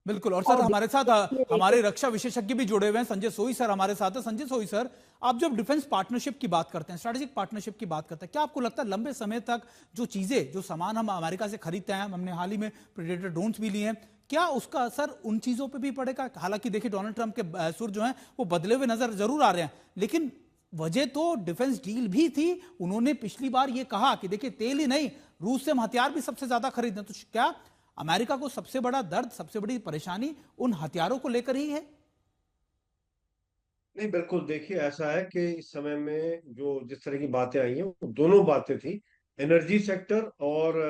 बिल्कुल। और सर हमारे साथ हमारे रक्षा विशेषज्ञ भी जुड़े हुए हैं, संजय सोई सर हमारे साथ है। संजय सोई सर, आप जब डिफेंस पार्टनरशिप की बात करते हैं, स्ट्रेटेजिक पार्टनरशिप की बात करते हैं, क्या आपको लगता है लंबे समय तक जो सामान हम अमेरिका से खरीदते हैं, हमने हाल ही में प्रेडेटर ड्रोन्स भी लिए हैं, क्या उसका असर उन चीजों पर भी पड़ेगा? हालांकि देखिए डोनाल्ड ट्रंप के सुर जो हैं वो बदले हुए नजर जरूर आ रहे हैं, लेकिन वजह तो डिफेंस डील भी थी। उन्होंने पिछली बार ये कहा कि देखिए तेल ही नहीं, रूस से हम हथियार भी सबसे ज्यादा खरीदते हैं। तो क्या अमेरिका को सबसे बड़ा दर्द, सबसे बड़ी परेशानी उन हथियारों को लेकर ही है? नहीं, बिल्कुल देखिए, ऐसा है कि इस समय में जो जिस तरह की बातें आई हैं वो दोनों बातें थी। एनर्जी सेक्टर और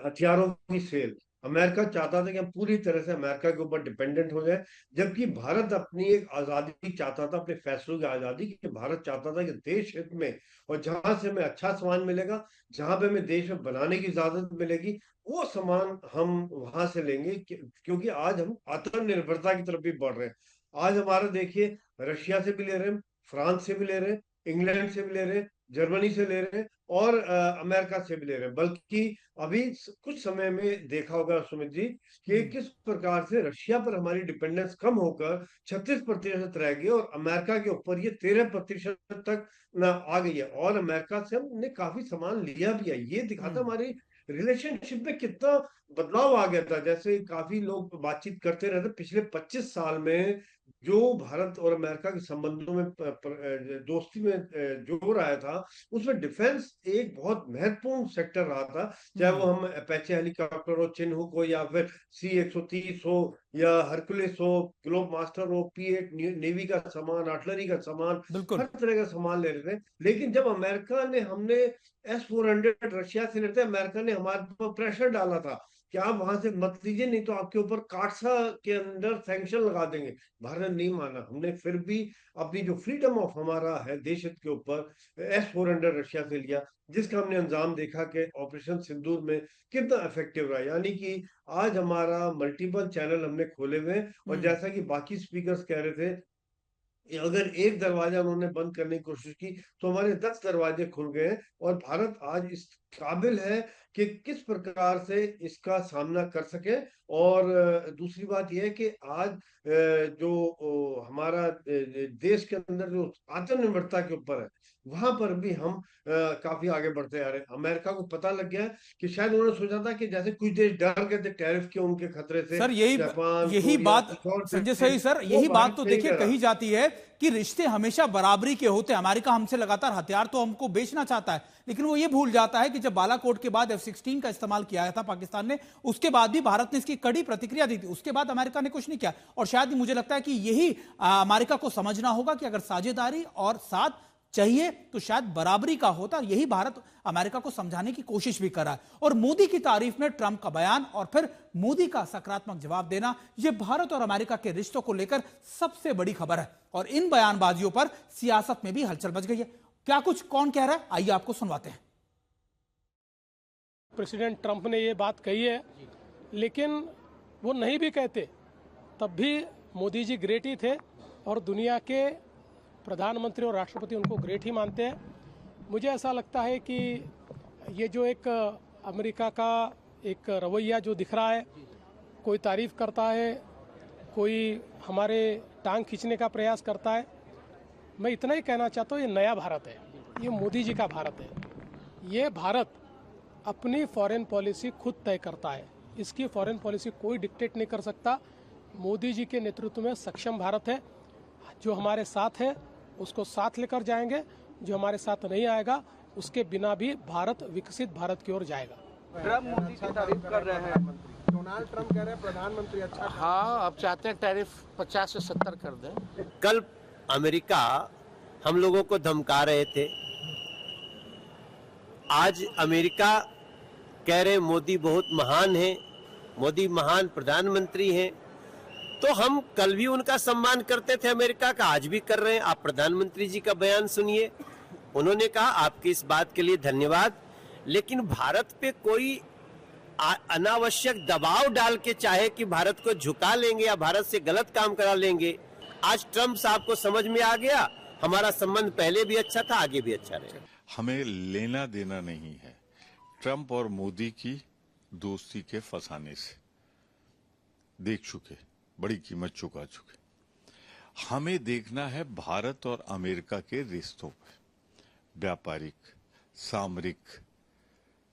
हथियारों की सेल। अमेरिका चाहता था कि हम पूरी तरह से अमेरिका के ऊपर डिपेंडेंट हो जाए, जबकि भारत अपनी एक आजादी चाहता था, अपने फैसलों की आजादी, कि भारत चाहता था कि देश हित में और जहां से हमें अच्छा सामान मिलेगा, जहां पे हमें देश में बनाने की इजाजत मिलेगी, वो सामान हम वहां से लेंगे। क्योंकि आज हम आत्मनिर्भरता की तरफ भी बढ़ रहे हैं। आज हमारा देखिए, रशिया से भी ले रहे हैं, फ्रांस से भी ले रहे हैं, इंग्लैंड से भी ले रहे हैं, जर्मनी से ले रहे हैं, और अमेरिका से भी ले रहे हैं। बल्कि अभी कुछ समय में देखा होगा सुमित जी कि किस प्रकार से रशिया पर हमारी डिपेंडेंस कम होकर 36% रह गई, और अमेरिका के ऊपर ये 13% तक ना आ गई है। और अमेरिका से हमने काफी सामान लिया भी है। ये दिखाता हमारी रिलेशनशिप में कितना बदलाव आ गया था। जैसे काफी लोग बातचीत करते रहते, पिछले 25 साल में जो भारत और अमेरिका के संबंधों में दोस्ती में जोर आया था, उसमें डिफेंस एक बहुत महत्वपूर्ण सेक्टर रहा था। चाहे वो हम अपेचे हेलीकॉप्टर हो, चिन्हुक हो, या फिर C-130 हो, या हरकुलिस हो, ग्लोब मास्टर हो, P-8 नेवी का सामान, आर्टिलरी का सामान, बिल्कुल। हर तरह का सामान ले रहे थे। लेकिन जब अमेरिका ने हमने S-400 रशिया से लेते, अमेरिका ने हमारे पर प्रेशर डाला था कि आप वहां से मत लीजिए, नहीं तो आपके ऊपर काटसा के अंदर सैंक्शन लगा देंगे। भारत नहीं माना। हमने फिर भी अपनी जो फ्रीडम ऑफ हमारा है देश हित के ऊपर S-400 रशिया से लिया, जिसका हमने अंजाम देखा कि ऑपरेशन सिंदूर में कितना इफेक्टिव रहा। यानी कि आज हमारा मल्टीपल चैनल हमने खोले हुए हैं, और जैसा कि बाकी स्पीकर्स कह रहे थे, अगर एक दरवाजा उन्होंने बंद करने की कोशिश की तो हमारे 10 दरवाजे खुल गए हैं। और भारत आज इस काबिल है कि किस प्रकार से इसका सामना कर सके। और दूसरी बात यह है कि आज जो हमारा देश के अंदर जो आत्मनिर्भरता के ऊपर है, वहां पर भी हम काफी आगे बढ़ते आ रहे हैं। अमेरिका को पता लग गया है कि शायद उन्होंने सोचा था कि जैसे कुछ देश डर गए थे टैरिफ के, उनके खतरे से, सर यही जापान, यही कोरिया, बात कुछ और संजय थे, सही सर, वो यही बात भारत तो नहीं देखिए डरा। कही जाती है कि रिश्ते हमेशा बराबरी के होते हैं। अमेरिका हमसे लगातार हथियार तो हमको बेचना चाहता है, लेकिन वो ये भूल जाता है कि जब बालाकोट के बाद F-16 का इस्तेमाल किया था पाकिस्तान ने, उसके बाद भी भारत ने इसकी कड़ी प्रतिक्रिया दी थी। उसके बाद अमेरिका ने कुछ नहीं किया। और शायद मुझे लगता है कि यही अमेरिका को समझना होगा कि अगर साझेदारी और साथ चाहिए तो शायद बराबरी का होता। यही भारत अमेरिका को समझाने की कोशिश भी कर रहा है। और मोदी की तारीफ में ट्रंप का बयान और फिर मोदी का सकारात्मक जवाब देना, यह भारत और अमेरिका के रिश्तों को लेकर सबसे बड़ी खबर है। और इन बयानबाजियों पर सियासत में भी हलचल मच गई है। क्या कुछ कौन कह रहा है, आइए आपको सुनवाते हैं। प्रेसिडेंट ट्रंप ने ये बात कही है, लेकिन वो नहीं भी कहते तब भी मोदी जी ग्रेट ही थे, और दुनिया के प्रधानमंत्री और राष्ट्रपति उनको ग्रेट ही मानते हैं। मुझे ऐसा लगता है कि ये जो एक अमेरिका का एक रवैया जो दिख रहा है, कोई तारीफ करता है, कोई हमारे टांग खींचने का प्रयास करता है। मैं इतना ही कहना चाहता हूँ, ये नया भारत है, ये मोदी जी का भारत है। ये भारत अपनी फॉरेन पॉलिसी खुद तय करता है, इसकी फॉरेन पॉलिसी कोई डिक्टेट नहीं कर सकता। मोदी जी के नेतृत्व में सक्षम भारत है। जो हमारे साथ है उसको साथ लेकर जाएंगे, जो हमारे साथ नहीं आएगा उसके बिना भी भारत विकसित भारत की ओर जाएगा। ट्रम्प मोदी की तारीफ कर रहे हैं, डोनाल्ड ट्रंप कह रहे हैं प्रधानमंत्री अच्छा। हाँ, अब चाहते हैं टैरिफ 50 से 70 कर दें। कल अमेरिका हम लोगों को धमका रहे थे, आज अमेरिका कह रहे मोदी बहुत महान है, मोदी महान प्रधानमंत्री हैं। तो हम कल भी उनका सम्मान करते थे अमेरिका का, आज भी कर रहे हैं। आप प्रधानमंत्री जी का बयान सुनिए, उन्होंने कहा आपकी इस बात के लिए धन्यवाद, लेकिन भारत पे कोई अनावश्यक दबाव डाल के चाहे कि भारत को झुका लेंगे या भारत से गलत काम करा लेंगे। आज ट्रंप साहब को समझ में आ गया, हमारा संबंध पहले भी अच्छा था, आगे भी अच्छा रहेगा। हमें लेना देना नहीं है ट्रंप और मोदी की दोस्ती के फसाने से। देख चुके बड़ी कीमत चुका चुके। हमें देखना है भारत और अमेरिका के रिश्तों पे, व्यापारिक, सामरिक,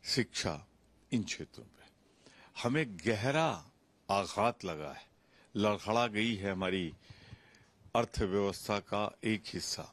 शिक्षा, इन क्षेत्रों पे हमें गहरा आघात लगा है, लड़खड़ा गई है हमारी अर्थव्यवस्था का एक हिस्सा।